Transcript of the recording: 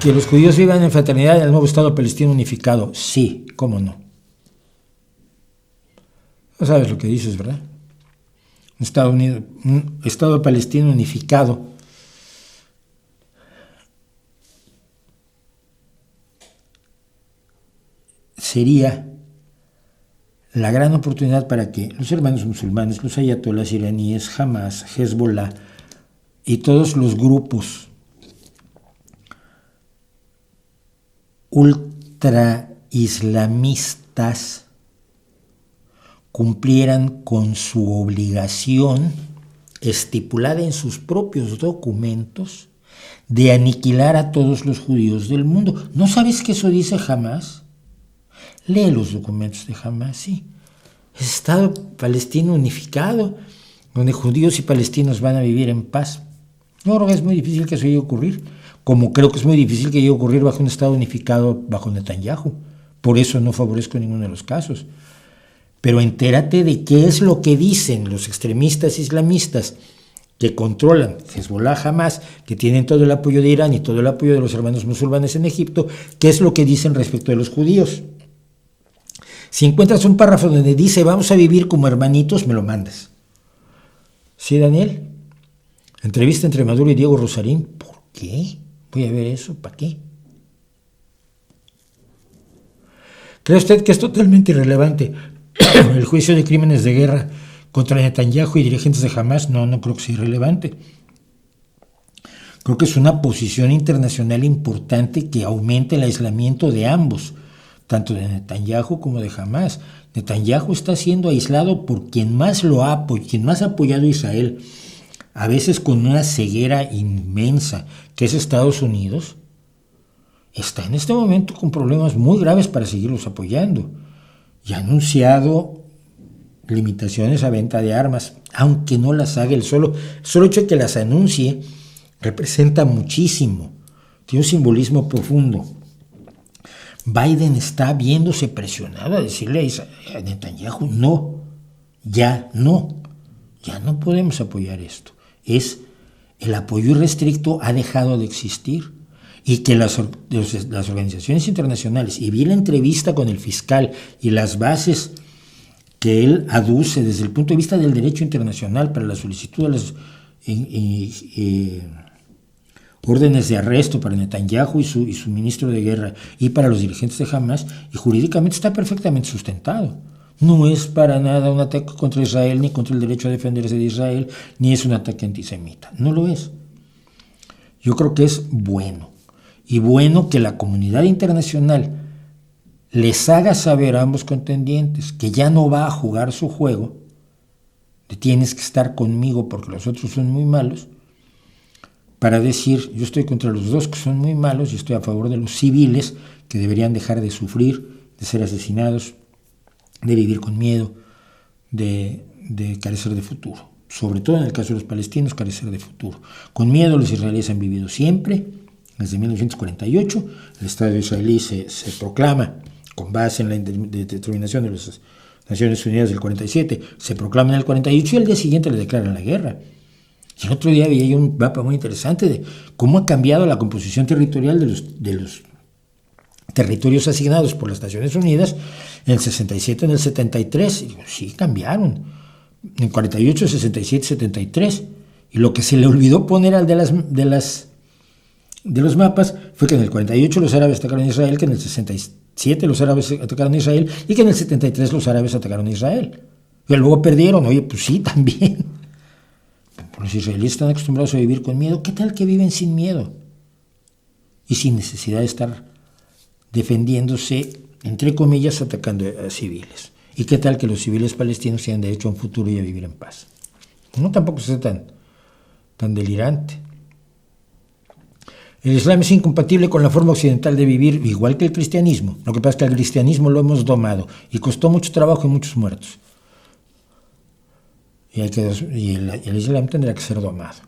Que los judíos vivan en fraternidad en el nuevo Estado palestino unificado. Sí, cómo no. No sabes lo que dices, ¿verdad? Un Estado palestino unificado. Sería la gran oportunidad para que los hermanos musulmanes, los ayatolás iraníes, Hamas, Hezbollah y todos los grupos ultra islamistas cumplieran con su obligación estipulada en sus propios documentos de aniquilar a todos los judíos del mundo. ¿No sabes que eso dice Hamas? Lee los documentos de Hamas, sí. Es Estado palestino unificado, donde judíos y palestinos van a vivir en paz. Yo creo que es muy difícil que eso llegue a ocurrir, como creo que es muy difícil que llegue a ocurrir bajo un Estado unificado bajo Netanyahu. Por eso no favorezco ninguno de los casos. Pero entérate de qué es lo que dicen los extremistas islamistas que controlan Hezbollah, Hamas, que tienen todo el apoyo de Irán y todo el apoyo de los hermanos musulmanes en Egipto, qué es lo que dicen respecto de los judíos. Si encuentras un párrafo donde dice vamos a vivir como hermanitos, me lo mandas. ¿Sí, Daniel? Entrevista entre Maduro y Diego Rosarín. ¿Por qué? Voy a ver eso. ¿Para qué? ¿Cree usted que es totalmente irrelevante el juicio de crímenes de guerra contra Netanyahu y dirigentes de Hamas? No, no creo que sea irrelevante. Creo que es una posición internacional importante que aumente el aislamiento de ambos, tanto de Netanyahu como de Hamas. Netanyahu está siendo aislado por quien más quien más ha apoyado a Israel, a veces con una ceguera inmensa, que es Estados Unidos. Está en este momento con problemas muy graves para seguirlos apoyando. Y ha anunciado limitaciones a venta de armas, aunque no las haga el solo hecho de que las anuncie representa muchísimo, tiene un simbolismo profundo. Biden está viéndose presionado a decirle a Netanyahu, ya no podemos apoyar esto. El apoyo irrestricto ha dejado de existir y que las organizaciones internacionales, y vi la entrevista con el fiscal y las bases que él aduce desde el punto de vista del derecho internacional para la solicitud de las órdenes de arresto para Netanyahu y su ministro de guerra y para los dirigentes de Hamas, y jurídicamente está perfectamente sustentado. No es para nada un ataque contra Israel, ni contra el derecho a defenderse de Israel, ni es un ataque antisemita. No lo es. Yo creo que es bueno. Y bueno que la comunidad internacional les haga saber a ambos contendientes que ya no va a jugar su juego de tienes que estar conmigo porque los otros son muy malos, para decir, yo estoy contra los dos que son muy malos y estoy a favor de los civiles que deberían dejar de sufrir, de ser asesinados, de vivir con miedo, de carecer de futuro. Sobre todo en el caso de los palestinos, carecer de futuro. Con miedo los israelíes han vivido siempre, desde 1948. El Estado israelí se proclama, con base en la determinación de las Naciones Unidas del 47, se proclama en el 48 y al día siguiente le declaran la guerra. Y el otro día veía un mapa muy interesante de cómo ha cambiado la composición territorial de los territorios asignados por las Naciones Unidas en el 67, en el 73. Y digo, sí, cambiaron. En 48, 67, 73. Y lo que se le olvidó poner al de los mapas fue que en el 48 los árabes atacaron a Israel, que en el 67 los árabes atacaron a Israel y que en el 73 los árabes atacaron a Israel. Y luego perdieron. Oye, pues sí, también. Los israelíes están acostumbrados a vivir con miedo. ¿Qué tal que viven sin miedo? Y sin necesidad de estar defendiéndose, entre comillas, atacando a civiles. ¿Y qué tal que los civiles palestinos tengan derecho a un futuro y a vivir en paz? No, tampoco sea tan delirante. El Islam es incompatible con la forma occidental de vivir, igual que el cristianismo. Lo que pasa es que al cristianismo lo hemos domado y costó mucho trabajo y muchos muertos. Y el Islam tendrá que ser domado.